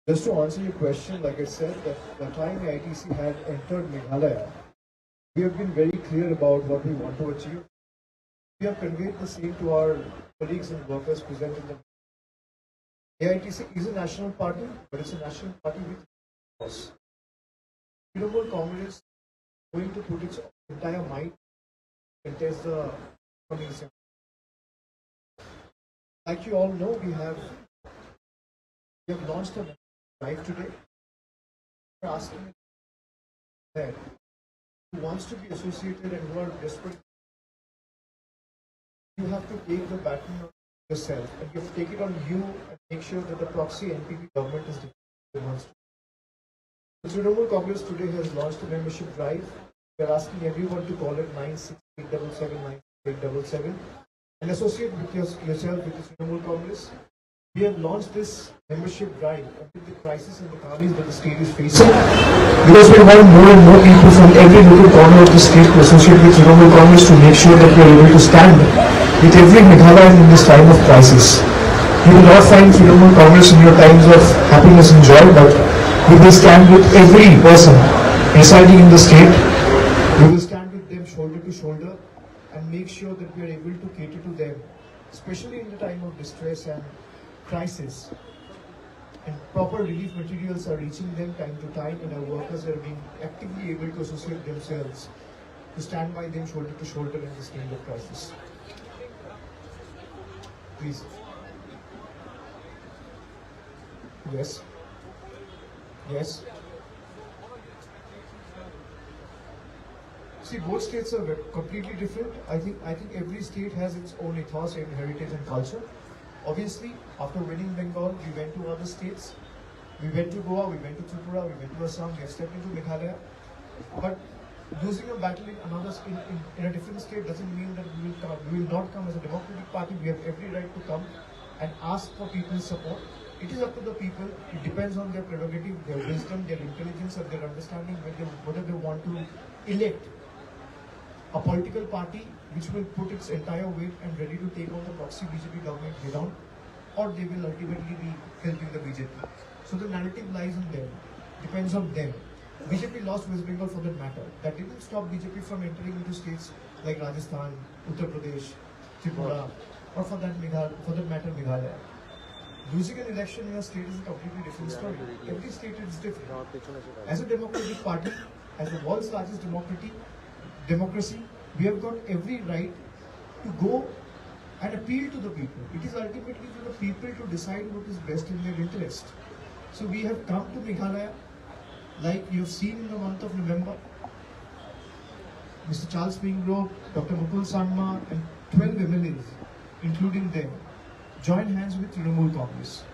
Just to answer your question, like I said, that the time ITC had entered Meghalaya, we have been very clear about what we want to achieve. We have conveyed the same to our colleagues and workers present in the AITC is a national party, but it's a national party with cause. Trinamool Congress is going to put its entire might to contest the coming assembly. Like you all know, we have launched a drive today. We're asking that who wants to be associated and who are desperate, you have to take the baton on yourself and you have to take it on you and make sure that the proxy NPP government is defeated. The Trinamool Congress today has launched a membership drive. We are asking everyone to call it 96877 and associate with yourself with the Trinamool Congress. We have launched this membership drive amid the crisis and the carnage that the state is facing, because we want more and more people from every little corner of the state to associate with Trinamool Congress to make sure that we are able to stand with every Meghalayan in this time of crisis. You will not find Trinamool Congress in your times of happiness and joy, but we will stand with every person residing in the state. We will stand with them shoulder to shoulder and make sure that we are able to cater to them, especially in the time of distress and crisis. And proper relief materials are reaching them time to time, and our workers are being actively able to associate themselves to stand by them shoulder to shoulder in this time of crisis. Please. Yes. Yes. See, both states are completely different. I think every state has its own ethos and heritage and culture. Obviously, after winning Bengal, we went to other states. We went to Goa, we went to Tripura, we went to Assam, we have stepped into Meghalaya. But losing a battle in a different state doesn't mean that we will come. We will not come as a democratic party. We have every right to come and ask for people's support. It is up to the people. It depends on their prerogative, their wisdom, their intelligence, and their understanding whether they want to elect a political party which will put its entire weight and ready to take on the proxy BJP government head on, or they will ultimately be helping the BJP. So the narrative lies on them, depends on them. BJP lost West Bengal for that matter. That didn't stop BJP from entering into states like Rajasthan, Uttar Pradesh, Tripura, or for that matter Meghalaya. Losing an election in a state is a completely different story. Every state is different. As a democratic party, as the world's largest democracy, we have got every right to go and appeal to the people. It is ultimately to the people to decide what is best in their interest. So we have come to Meghalaya, like you have seen in the month of November. Mr. Charles Springrove, Dr. Mukul Sangma and 12 MLAs, including them, joined hands with Trinamool Congress.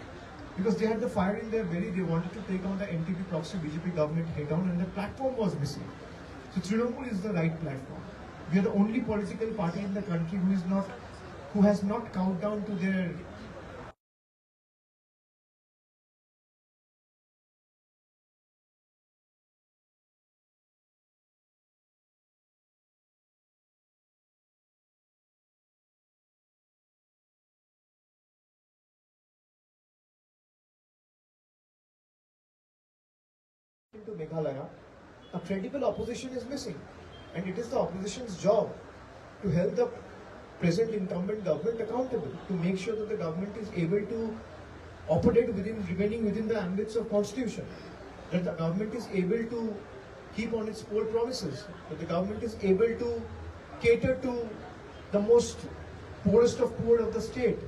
Because they had the fire in their belly, they wanted to take on the NTP proxy BJP government head on, and the platform was missing. So Trinamool is the right platform. We are the only political party in the country who has not count down to their into Meghalaya. A credible opposition is missing, and it is the opposition's job to hold the present incumbent government accountable, to make sure that the government is able to operate remaining within the ambits of constitution, that the government is able to keep on its poll promises, that the government is able to cater to the most poorest of poor of the state,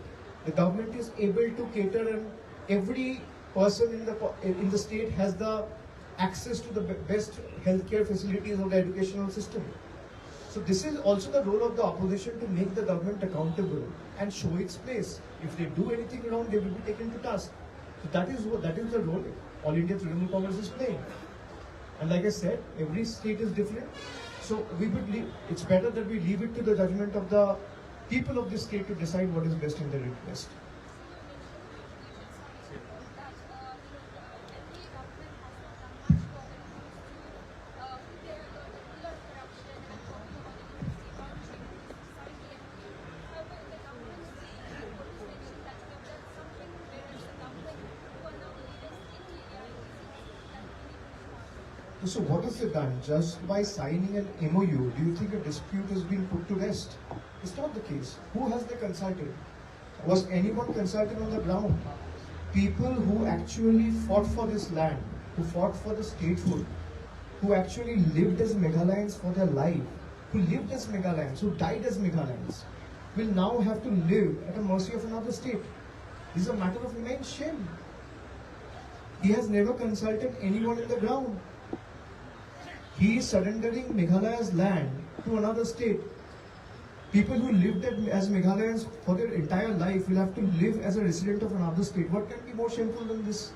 the government is able to cater, and every person in the state has the access to the best healthcare facilities of the educational system. So this is also the role of the opposition to make the government accountable and show its place. If they do anything wrong, they will be taken to task. So that is the role All India Trinamool Congress is playing. And like I said, every state is different. So it's better that we leave it to the judgment of the people of this state to decide what is best in their interest. So what has it done? Just by signing an MOU, do you think a dispute has been put to rest? It's not the case. Who has they consulted? Was anyone consulted on the ground? People who actually fought for this land, who fought for the statehood, who actually lived as Meghalayans for their life, who lived as Meghalayans, who died as Meghalayans, will now have to live at the mercy of another state. This is a matter of immense shame. He has never consulted anyone in the ground. He is surrendering Meghalaya's land to another state. People who lived as Meghalayans for their entire life will have to live as a resident of another state. What can be more shameful than this?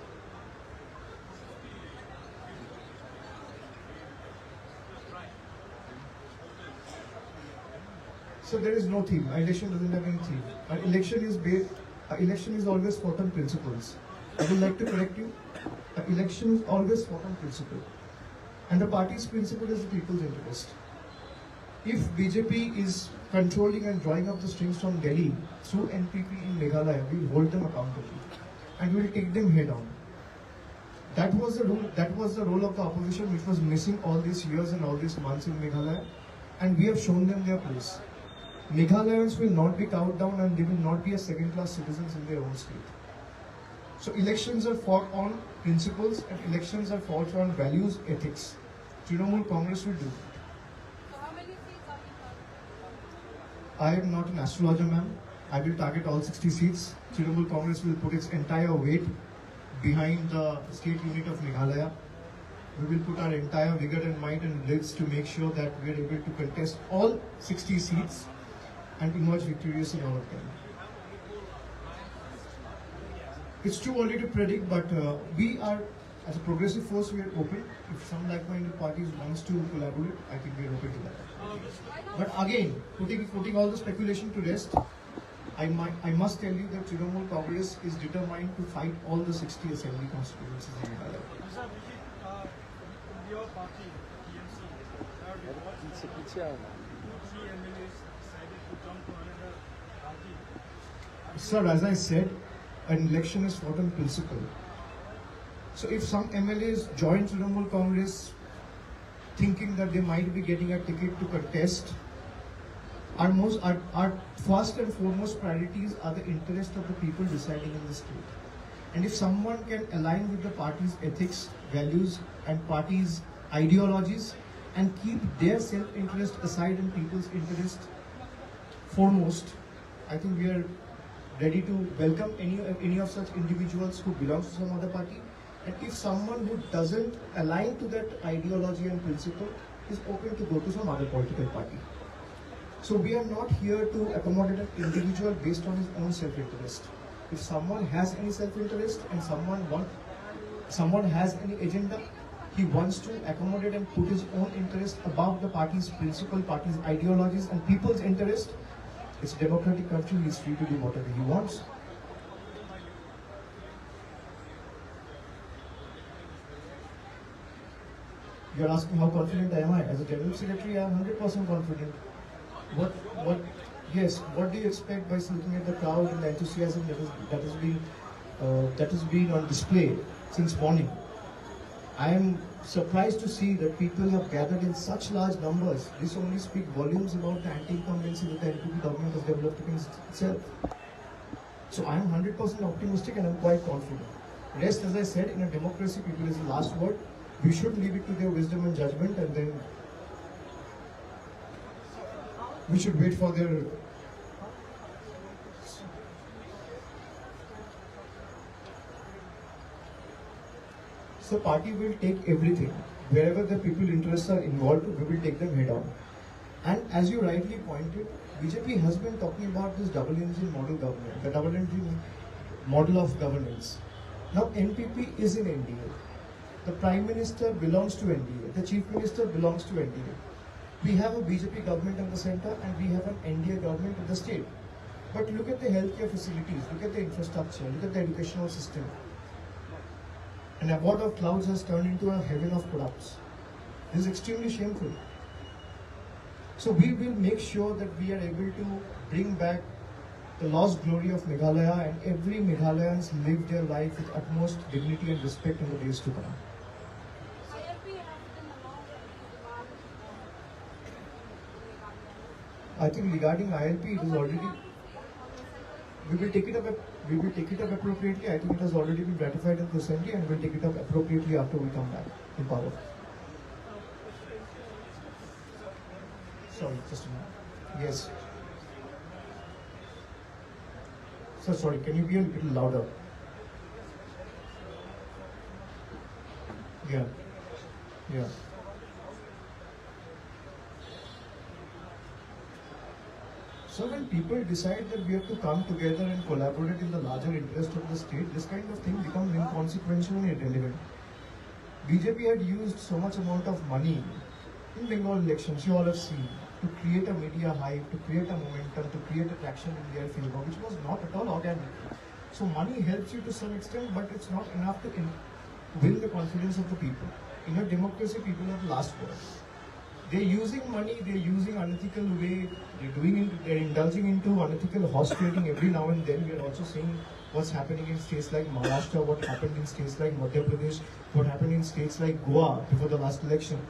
So there is no theme. An election doesn't have any theme. An election is always fought on principles. I would like to correct you. An election is always fought on principle. And the party's principle is the people's interest. If BJP is controlling and drawing up the strings from Delhi through NPP in Meghalaya, we will hold them accountable and we will take them head on. That was the role of the opposition, which was missing all these years and all these months in Meghalaya, and we have shown them their place. Meghalayans will not be cowed down and they will not be a second-class citizens in their own state. So elections are fought on principles and elections are fought on values, ethics. Trinamool Congress will do that. So how many seats are we targeting? I am not an astrologer, ma'am. I will target all 60 seats. Trinamool Congress will put its entire weight behind the state unit of Meghalaya. We will put our entire vigor and might and blitz to make sure that we are able to contest all 60 seats and emerge victorious in all of them. It's too early to predict, but we are, as a progressive force, we are open. If some like-minded parties wants to collaborate, I think we are open to that. But again, putting all the speculation to rest, I must tell you that Trinamool Congress is determined to fight all the 60 assembly constituencies in Meghalaya. Your party, TMC, decided to jump to another party. Sir, as I said, an election is fought on principle. So if some MLAs join Trinamool Congress thinking that they might be getting a ticket to contest, our first and foremost priorities are the interest of the people residing in the state. And if someone can align with the party's ethics, values and party's ideologies and keep their self-interest aside and people's interest foremost, I think we are ready to welcome any of such individuals who belongs to some other party. And if someone who doesn't align to that ideology and principle is open to go to some other political party. So we are not here to accommodate an individual based on his own self-interest. If someone has any self-interest and someone has any agenda, he wants to accommodate and put his own interest above the party's principle, party's ideologies and people's interest. It's a democratic country, he's free to do whatever he wants. You're asking how confident am I? As a general secretary, I am 100% confident. What do you expect by looking at the crowd and the enthusiasm that has been on display since morning? I am surprised to see that people have gathered in such large numbers. This only speaks volumes about the anti-incumbency that the NPP government has developed against itself. So I am 100% optimistic and I am quite confident. Rest, as I said, in a democracy, people is the last word. We should leave it to their wisdom and judgment, and then we should wait for their So party will take everything. Wherever the people interests are involved, we will take them head on. And as you rightly pointed, BJP has been talking about this double engine model government, the double engine model of governance. Now NPP is in NDA. The Prime Minister belongs to NDA. The Chief Minister belongs to NDA. We have a BJP government in the center and we have an NDA government in the state. But look at the healthcare facilities, look at the infrastructure, look at the educational system. An abode of clouds has turned into a heaven of collapse. This is extremely shameful. So we will make sure that we are able to bring back the lost glory of Meghalaya and every Meghalayan's live their life with utmost dignity and respect in the days to come. ILP has been along with I think regarding ILP, it is already. We will take it up appropriately. I think it has already been ratified in the Assembly, and we'll take it up appropriately after we come back in power. Sorry, just a minute. Yes. Sir, sorry, can you be a little louder? Yeah. Yeah. So when people decide that we have to come together and collaborate in the larger interest of the state, this kind of thing becomes inconsequential and irrelevant. BJP had used so much amount of money in Bengal elections, you all have seen, to create a media hype, to create a momentum, to create a traction in their favor, which was not at all organic. So money helps you to some extent, but it's not enough to win the confidence of the people. In a democracy, people have the last word. They're using money, they're using unethical way, they're indulging into unethical horse trading every now and then. We are also seeing what's happening in states like Maharashtra, what happened in states like Madhya Pradesh, what happened in states like Goa before the last election.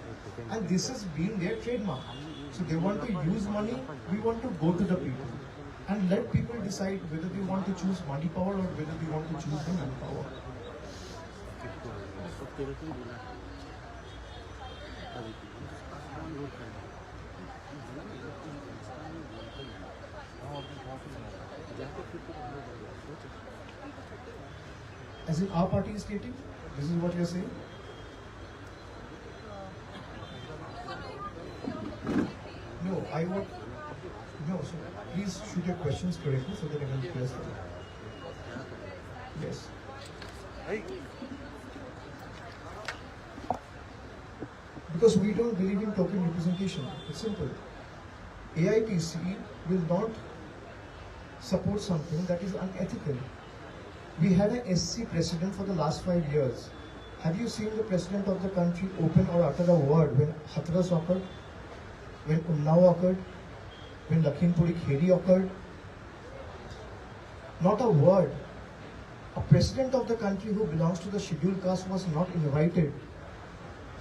And this has been their trademark. So they want to use money, we want to go to the people. And let people decide whether they want to choose money power or whether they want to choose the manpower. As in our party is stating, this is what you're saying? No, I would. No, so please shoot your questions correctly so that I can address them. Yes. Because we don't believe in token representation. It's simple. AITC will not support something that is unethical. We had an SC president for the last 5 years. Have you seen the president of the country open or utter a word when Hathras occurred? When Unnao occurred? When Lakhimpuri Kheri occurred? Not a word. A president of the country who belongs to the scheduled caste was not invited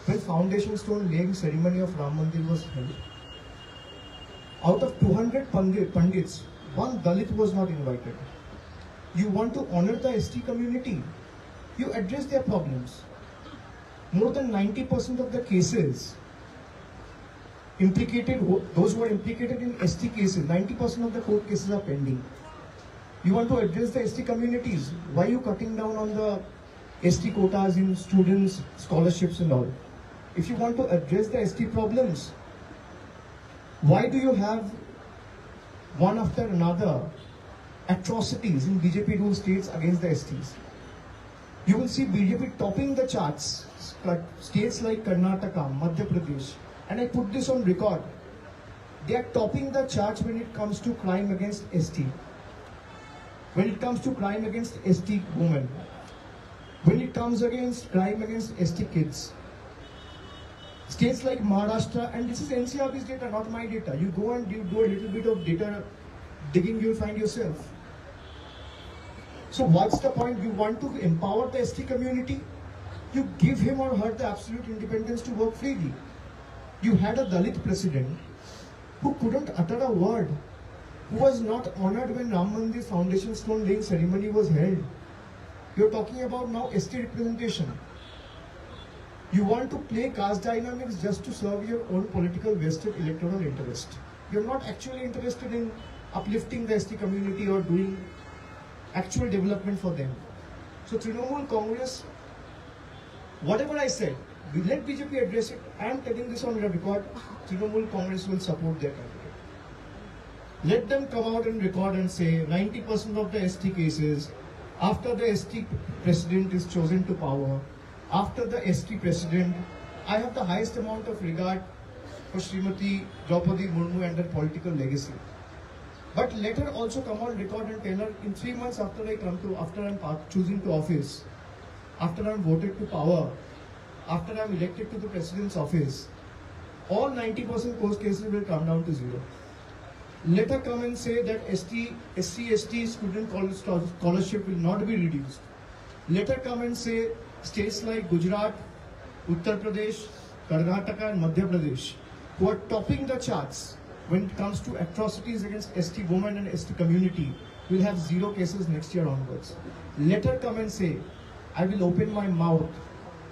when foundation stone laying ceremony of Ram Mandir was held. Out of 200 Pandits, one Dalit was not invited. You want to honor the ST community, you address their problems. More than 90% of the cases implicated, those who are implicated in ST cases, 90% of the court cases are pending. You want to address the ST communities, why are you cutting down on the ST quotas in students, scholarships and all? If you want to address the ST problems, why do you have one after another atrocities in BJP ruled states against the STs? You will see BJP topping the charts, states like Karnataka, Madhya Pradesh, and I put this on record. They are topping the charts when it comes to crime against ST, when it comes to crime against ST women, when it comes against crime against ST kids. States like Maharashtra, and this is NCRB's data, not my data. You go and you do a little bit of data digging, you'll find yourself. So what's the point? You want to empower the ST community? You give him or her the absolute independence to work freely. You had a Dalit president who couldn't utter a word, who was not honored when Ram Mandir foundation stone laying ceremony was held. You're talking about now ST representation. You want to play caste dynamics just to serve your own political vested electoral interest. You're not actually interested in uplifting the ST community or doing actual development for them. So Trinamool Congress, whatever I said, We let BJP address it. I am telling this on record. Trinamool Congress will support their candidate. Let them come out and record and say 90% of the ST cases, after the ST president is chosen to power, after the ST president, I have the highest amount of regard for Srimati Draupadi Murmu and her political legacy. But let her also come on record and tell her in 3 months after I'm choosing to office, after I'm voted to power, after I'm elected to the president's office, all 90% court cases will come down to zero. Let her come and say that SC/ST student scholarship will not be reduced. Let her come and say states like Gujarat, Uttar Pradesh, Karnataka and Madhya Pradesh, who are topping the charts when it comes to atrocities against ST women and ST community, will have zero cases next year onwards. Let her come and say, I will open my mouth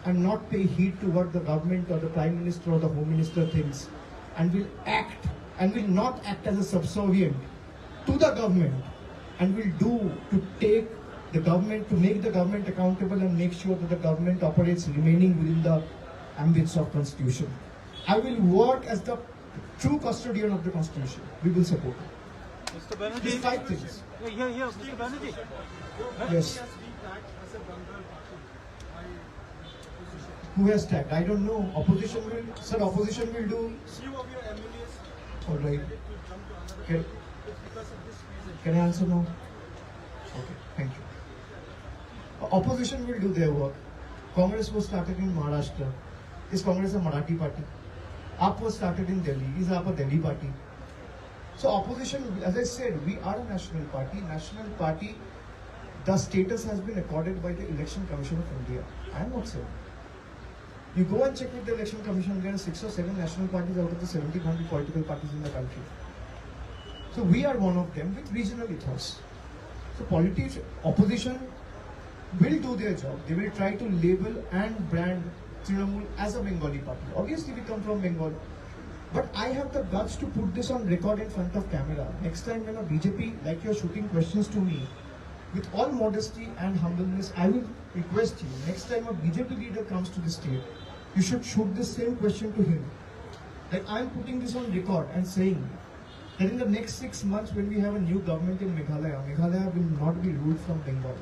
and not pay heed to what the government or the Prime Minister or the Home Minister thinks, and will not act as a subservient to the government, and will do to take the government, to make the government accountable and make sure that the government operates remaining within the ambits of Constitution. I will work as the true custodian of the Constitution. We will support it. Mr. Banerjee. These 5 things. Here, Mr. Banerjee. Yes. Has been tagged as a Bengal party by opposition. Who has tagged? I don't know. Opposition will, sir, opposition will do. Few of your MLAs All right. decided to jump to another Can, party. It's because of this reason. can I answer now? Okay, thank you. Opposition will do their work. Congress was started in Maharashtra. Is Congress a Marathi party? AAP was started in Delhi. Is AAP a Delhi party? So opposition, as I said, we are a national party. National party, the status has been accorded by the Election Commission of India. I am not saying. You go and check with the Election Commission, there are 6 or 7 national parties out of the 1,700 political parties in the country. So we are one of them with regional ethos. So opposition will do their job. They will try to label and brand Trinamool as a Bengali party. Obviously we come from Bengal. But I have the guts to put this on record in front of camera. Next time when a BJP, like you're shooting questions to me, with all modesty and humbleness, I will request you, next time a BJP leader comes to the state, you should shoot the same question to him. Like I'm putting this on record and saying that in the next 6 months when we have a new government in Meghalaya, Meghalaya will not be ruled from Bengal.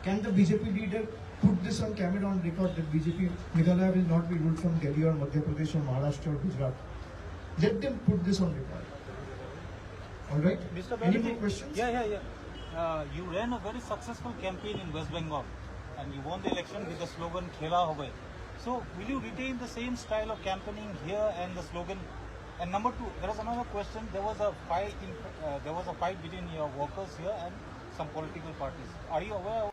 Can the BJP leader put this on camera on record that Meghalaya will not be ruled from Delhi or Madhya Pradesh or Maharashtra or Gujarat? Let them put this on record. Alright? Mr. Any Banerjee. more questions? Yeah. You ran a very successful campaign in West Bengal and you won the election with the slogan Khela Hobe. So will you retain the same style of campaigning here and the slogan? And number 2, there is another question. There was a fight between your workers here and some political parties. Are you aware of?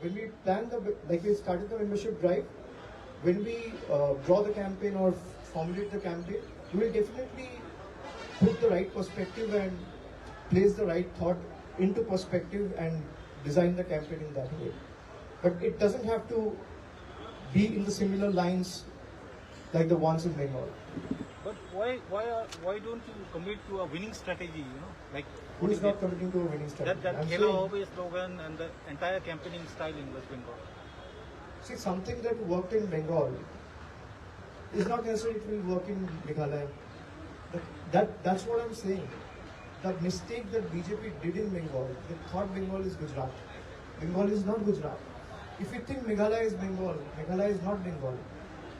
When we plan we started the membership drive, when we draw the campaign or formulate the campaign, we will definitely put the right perspective and place the right thought into perspective and design the campaign in that way. But it doesn't have to be in the similar lines like the ones in Bengal. But why don't you commit to a winning strategy? Like Who is not committing to a winning strategy? that I'm Khela saying- Hobe slogan and the entire campaigning style in West Bengal? See, something that worked in Bengal is not necessarily it will work in Meghalaya. That's what I'm saying. The mistake that BJP did in Bengal, they thought Bengal is Gujarat. Bengal is not Gujarat. If you think Meghalaya is Bengal, Meghalaya is not Bengal.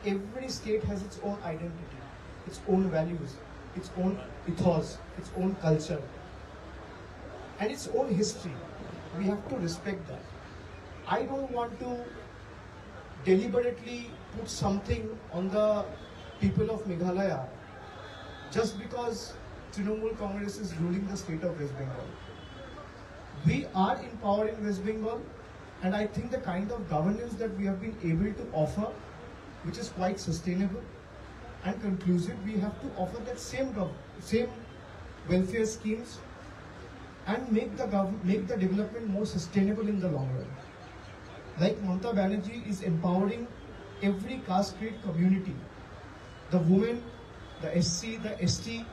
Every state has its own identity, its own values, its own ethos, its own culture, and its own history. We have to respect that. I don't want to deliberately put something on the people of Meghalaya just because Trinamool Congress is ruling the state of West Bengal. We are in power in West Bengal, and I think the kind of governance that we have been able to offer, which is quite sustainable and conclusive, we have to offer that same welfare schemes and make the development more sustainable in the long run. like Mamata Banerjee is empowering every caste creed community, the women, the SC, the ST,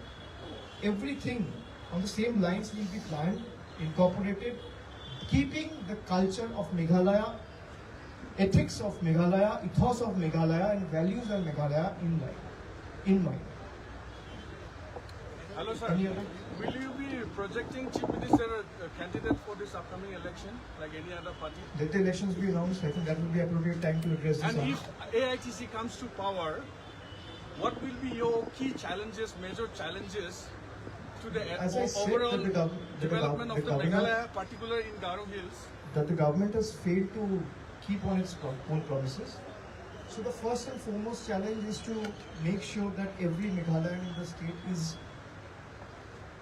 everything on the same lines will be planned, incorporated, keeping the culture of Meghalaya, ethics of Meghalaya, ethos of Meghalaya and values of Meghalaya in mind. Hello, sir. Any other? Will you be projecting Chief Minister candidate for this upcoming election, like any other party? Let the elections be announced. I think that will be appropriate time to address this. And if AITC comes to power, what will be your key challenges, major challenges to the As I said, overall that development of the government- Meghalaya, particularly in Garo Hills? that the government has failed to keep on its own promises. So the first and foremost challenge is to make sure that every Meghalayan in the state is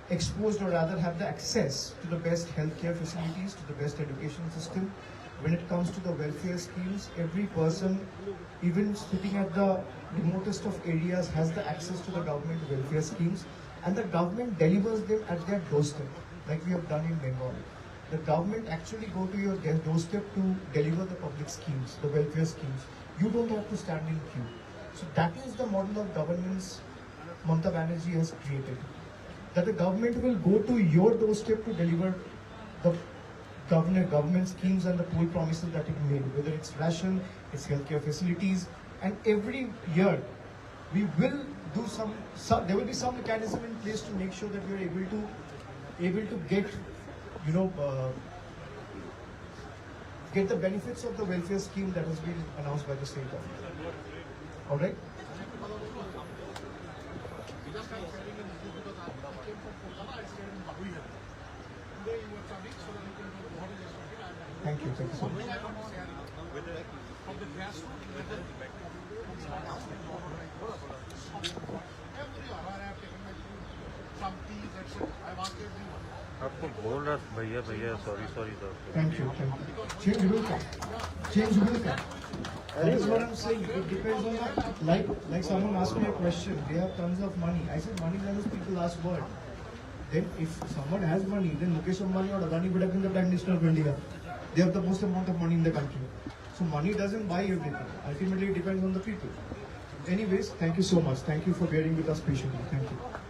exposed, or rather have the access to the best healthcare facilities, to the best education system. When it comes to the welfare schemes, every person, even sitting at the remotest of areas, has the access to the government welfare schemes, and the government delivers them at their doorstep, like we have done in Bengal. The government actually go to your doorstep to deliver the public schemes, the welfare schemes. You don't have to stand in queue. So that is the model of governance Mamata Banerjee has created. That the government will go to your doorstep to deliver the government schemes and the poor promises that it made, whether it's ration, it's healthcare facilities, and every year we will do some there will be some mechanism in place to make sure that we are able to get, get the benefits of the welfare scheme that has been announced by the state government. All right. Thank you so much. आपको बोल रहा भैया भैया sorry sorry sir Thank you. Change will come. Change will come. That is what I'm saying. It depends on like someone asked me a question. They have tons of money. I said money doesn't people ask what. Then if someone has money, then Mukesh Ambani or Adani would have been the Prime Minister of India. They have the most amount of money in the country. So money doesn't buy everything. Ultimately, it depends on the people. Anyways, thank you so much. Thank you for bearing with us patiently. Thank you.